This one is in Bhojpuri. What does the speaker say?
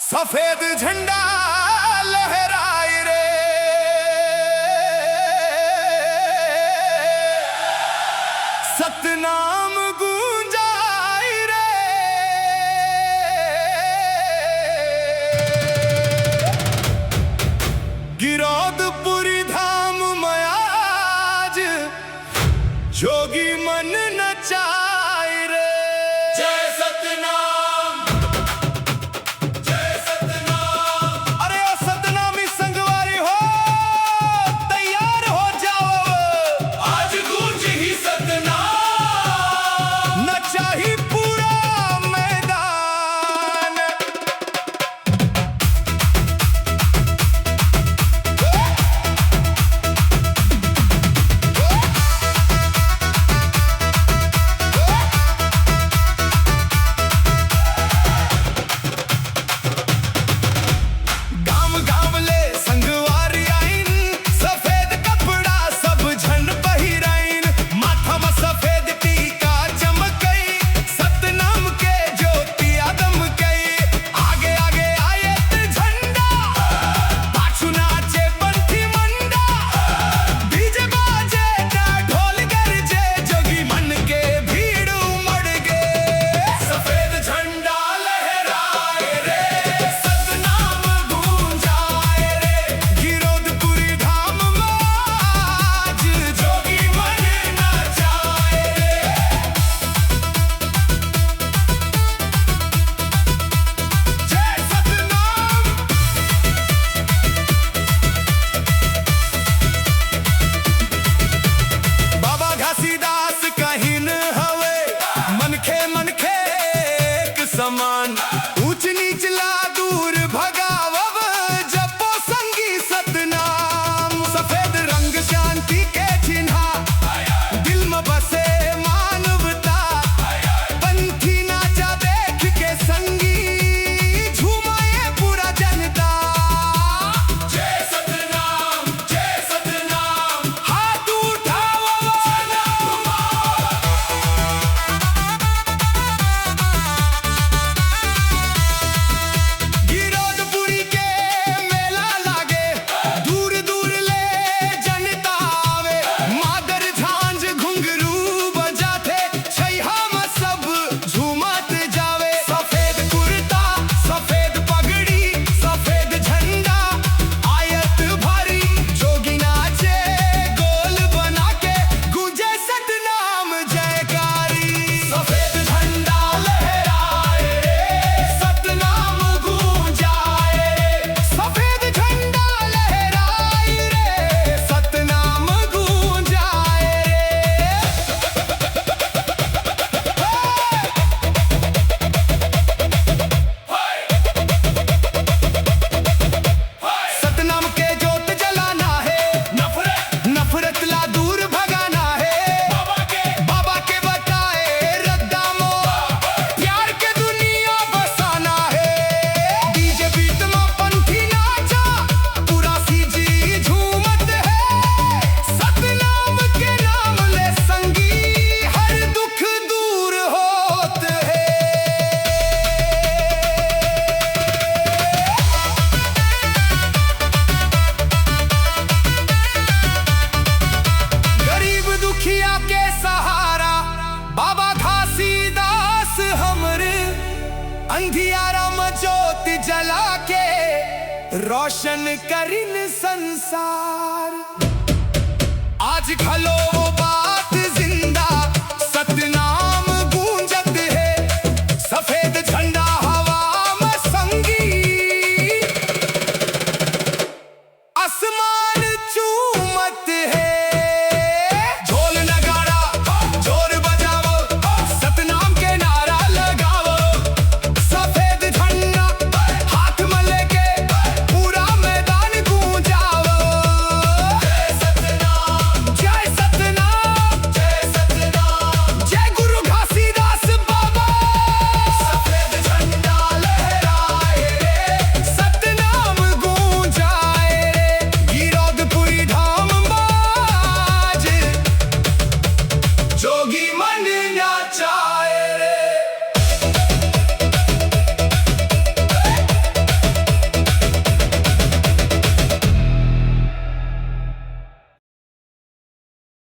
सफेद झंडा लहराए रे, सतनाम गूंजाए रे। गिरौदपुरी धाम में आज जोगी मन नचाए रे। जय सतनाम, जय सतनाम। अरे ओ सतनामी संगवारी हो, तैयार हो जाओ, आज गूंज ही सतनाम। नचा ही पूरा मैदान। समान ऊंच नीच ला दूर भगावब, जपो संगी सतनाम। सफेद रंग शांति के चिन्हा, दिल में बसे मानवता। पंथी नाचा देख के संगी, झूमाए पूरा जनता। जय सतनाम, जय सतनाम। हाथ उठाओ, के सहारा बाबा घासीदास हमरे। अंधियारा में ज्योति जला के रोशन करिन संसार। आज खलो